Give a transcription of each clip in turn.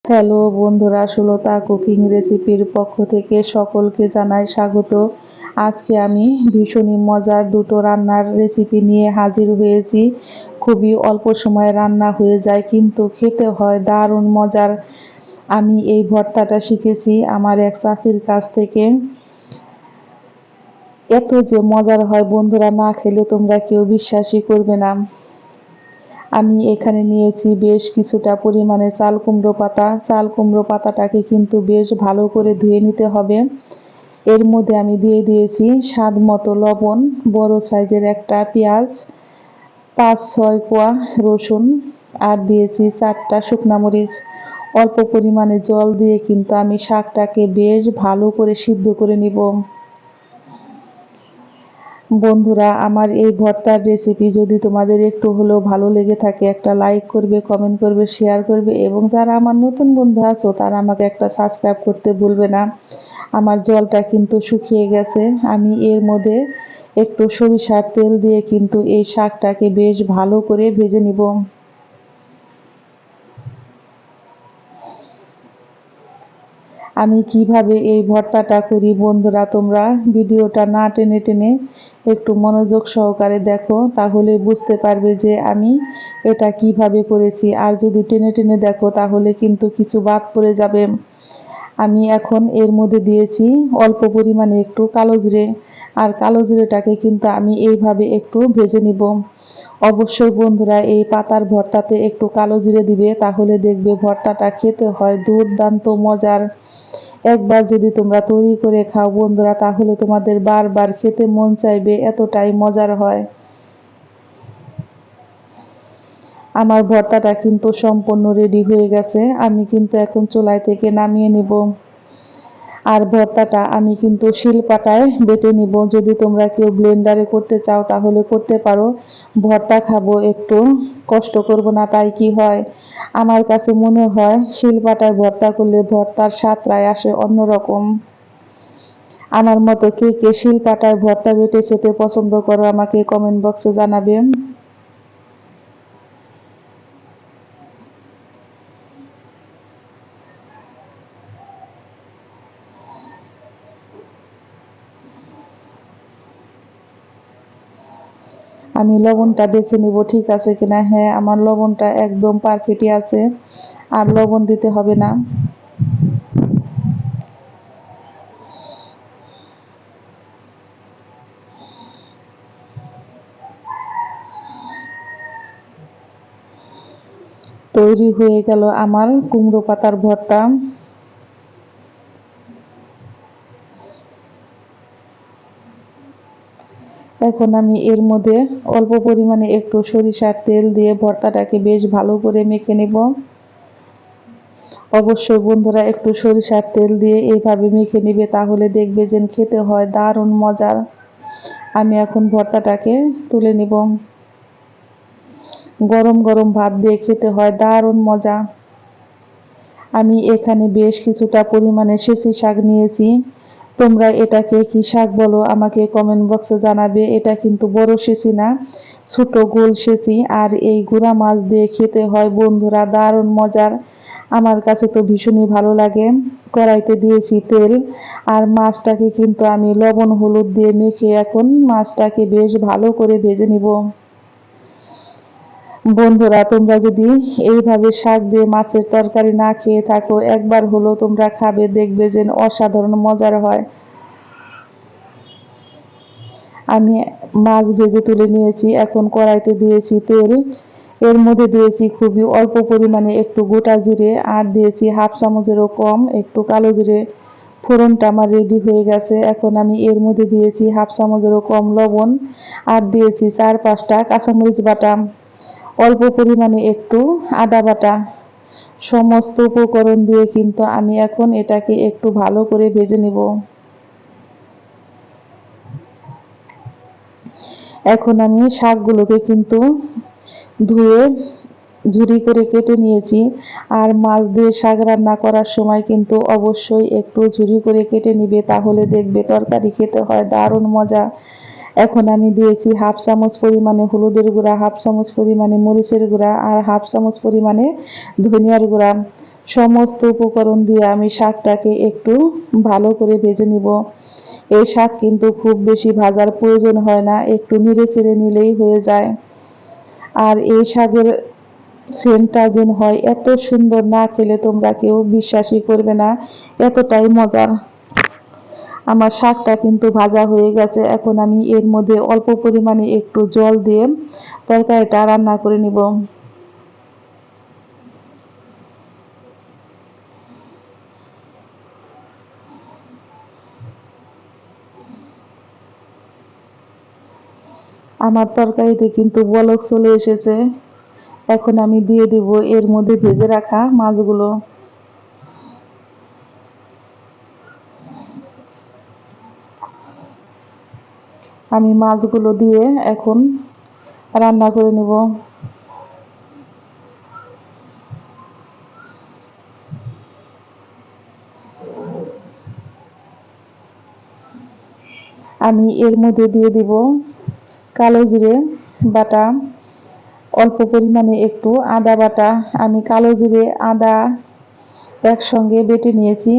Hello বন্ধুরা, Sulata cooking রেসিপির পক্ষ থেকে সকলকে জানাই স্বাগত। আজকে আমি ভীষণই মজার দুটো রান্নার রেসিপি নিয়ে হাজির হয়েছি। খুবই অল্প সময়ে রান্না হয়ে যায়, কিন্তু খেতে হয় দারুণ মজার। আমি এই ভর্তাটা শিখেছি আমার এক চাচির কাছ থেকে। এত যে মজার হয় বন্ধুরা, না খেলে তোমরা কেউ বিশ্বাসই করবে না। আমি এখানে নিয়েছি বেশ কিছুটা পরিমাণে চাল কুমড়ো পাতা। চাল কুমড়ো পাতাটাকে কিন্তু বেশ ভালো করে ধুয়ে নিতে হবে। এর মধ্যে আমি দিয়ে দিয়েছি স্বাদ মতো লবণ, বড় সাইজের একটা পেঁয়াজ, 5-6 কোয়া রসুন, আর দিয়েছি 4টা শুকনা মরিচ। অল্প পরিমাণে জল দিয়ে কিন্তু আমি শাকটাকে বেশ ভালো করে সিদ্ধ করে নিব। বন্ধুরা, আমার এই ভর্তার রেসিপি যদি তোমাদের একটু হলেও ভালো লেগে থাকে, একটা লাইক করবে, কমেন্ট করবে, শেয়ার করবে, এবং যারা আমার নতুন বন্ধু আছো তারা আমাকে একটা সাবস্ক্রাইব করতে ভুলবে না। আমার জলটা কিন্তু শুকিয়ে গেছে। আমি এর মধ্যে একটু সরিষার তেল দিয়ে কিন্তু এই শাকটাকে বেশ ভালো করে ভেজে নিব। আমি কিভাবে এই ভর্তাটা করি বন্ধুরা, তোমরা ভিডিওটা না টেনে টেনে একটু মনোযোগ সহকারে দেখো, তাহলে বুঝতে পারবে যে আমি এটা কিভাবে করেছি। আর যদি টেনে টেনে দেখো তাহলে কিন্তু কিছু বাদ পড়ে যাবে। আমি এখন এর মধ্যে দিয়েছি অল্প পরিমাণে একটু কালো জিরে। আর কালো জিরেটাকে কিন্তু আমি এইভাবে একটু ভেজে নিব। অবশ্যই বন্ধুরা, এই পাতার ভর্তাতে একটু কালো জিরে দিবে, তাহলে দেখবে ভর্তাটা খেতে হয় দুর্দান্ত মজার। একবার যদি তোমরা তৈরি করে খাও বন্ধুরা, তাহলে তোমাদের বারবার খেতে মন চাইবে, এতটাই মজার হয়। আমার ভর্তাটা কিন্তু সম্পূর্ণ রেডি হয়ে গেছে। আমি কিন্তু এখন চুলায় থেকে নামিয়ে নিব। আর ভর্তাটা আমি কিন্তু শিলপাটায় বেটে নিব। যদি তোমরা কেউ ব্লেন্ডারে করতে চাও তাহলে করতে পারো। ভর্তা খাবো, একটু কষ্ট করব না, তাই কি হয়, আমার কাছে মনে হয় শিলপাটায় ভর্তা করলে ভর্তার স্বাদটাই আসে অন্যরকম। আমার মতো কে কে শিলপাটায় ভর্তা বেটে খেতে পছন্দ করো আমাকে কমেন্ট বক্সে জানাবে। আমি লবণটা দেখে নিব ঠিক আছে কিনা। হ্যাঁ, আমার লবণটা একদম পারফেক্টই আছে, আর লবণ দিতে হবে না। তৈরি হয়ে গেল আমার কুমড়ো পাতার ভর্তা। এখন আমি এর মধ্যে অল্প পরিমাণে একটু সরিষার তেল দিয়ে ভর্তাটাকে বেশ ভালো করে মেখে নেব। অবশ্যই বন্ধুরা, একটু সরিষার তেল দিয়ে এইভাবে মেখে নিবে, তাহলে দেখবে যে খেতে হয় দারুণ মজার। আমি এখন ভর্তাটাকে তুলে নিব। গরম গরম ভাত দিয়ে খেতে হয় দারুণ মজা। আমি এখানে বেশ কিছুটা পরিমাণে সেচি শাক নিয়েছি। তোমরা এটাকে কি শাক বলো আমাকে কমেন্ট বক্সে জানাবে। এটা কিন্তু বড় সেচি না, ছোট গোল সেচি। আর এই গুঁড়া মাছ দিয়ে খেতে হয় বন্ধুরা দারুণ মজার। আমার কাছে তো ভীষণই ভালো লাগে। কড়াইতে দিয়েছি তেল, আর মাছটাকে কিন্তু আমি লবণ হলুদ দিয়ে মেখে এখন মাছটাকে বেশ ভালো করে ভেজে নিব। বন্ধুরা, তোমরা যদি এইভাবে শাক দিয়ে মাছের তরকারি না খেয়ে থাকো, একবার হলো তোমরা খাবে, দেখবে যে অসাধারণ মজার হয়। আমি মাছ ভেজে তুলে নিয়েছি। এখন কড়াইতে দিয়েছি তেল। এর মধ্যে দিয়েছি খুবই অল্প পরিমাণে একটু গোটা জিরে, আর দিয়েছি 1/2 চামচেরও কম একটু কালো জিরে। ফোড়নটা আমার রেডি হয়ে গেছে। এখন আমি এর মধ্যে দিয়েছি 1/2 চামচেরও কম লবণ, আর দিয়েছি 4-5টা কাঁচামরিচ বাটা, অল্প পরিমাণে একটু আদা বাটা। সমস্ত উপকরণ দিয়ে কিন্তু আমি এখন এটাকে একটু ভালো করে ভেজে নেব। এখন আমি শাকগুলোকে কিন্তু ধুয়ে ঝুরি করে কেটে নিয়েছি। আর মাছ দিয়ে শাক রান্না করার সময় কিন্তু অবশ্যই একটু ঝুরি করে কেটে নিবে, তাহলে দেখবে তরকারি খেতে হয় দারুণ মজা। এখন আমি দিয়েছি 1/2 চামচ পরিমাণে হলুদের গুঁড়া, 1/2 চামচ পরিমাণে মরিচের গুঁড়া, আর 1/2 চামচ পরিমাণে ধনিয়ার গুঁড়া। সমস্ত উপকরণ দিয়ে আমি শাকটাকে একটু ভালো করে ভেজে নিব। এই শাক কিন্তু খুব বেশি ভাজার প্রয়োজন হয় না, একটু নেড়ে চেড়ে নিলেই হয়ে যায়। আর এই শাকের সেন্টটা যেন হয় এত সুন্দর, না খেলে তোমরা কেউ বিশ্বাসই করবে না, এতটাই মজার। আমার শাকটা কিন্তু ভাজা হয়ে গেছে। এখন আমি এর মধ্যে অল্প পরিমাণে একটু জল দিয়ে তরকারিটা রান্না করে নিব। আমার তরকারিতে কিন্তু বলক চলে এসেছে। এখন আমি দিয়ে দিব এর মধ্যে ভেজে রাখা মাছগুলো। আমি মাছগুলো দিয়ে এখন রান্না করে নেব। আমি এর মধ্যে দিয়ে দিব কালো জিরে বাটা, অল্প পরিমাণে একটু আদা বাটা। আমি কালো জিরে আদা একসঙ্গে বেটে নিয়েছি।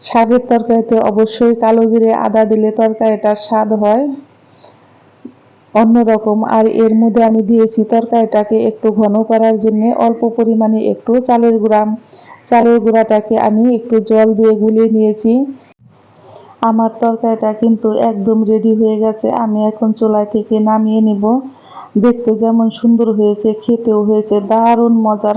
শাকের তরকারিতে অবশ্যই কালো জিরে আদা দিলে তরকারিটার স্বাদ হয় অন্যরকম। আর এর মধ্যে আমি দিয়েছি তরকারিটাকে একটু ঘন করার জন্য অল্প পরিমাণে একটু চালের গুঁড়া। চালের গুঁড়াটাকে আমি একটু জল দিয়ে গুলিয়ে নিয়েছি। আমার তরকারিটা কিন্তু একদম রেডি হয়ে গেছে। আমি এখন চুলা থেকে নামিয়ে নিব। দেখতে যেমন সুন্দর হয়েছে, খেতেও হয়েছে দারুণ মজার।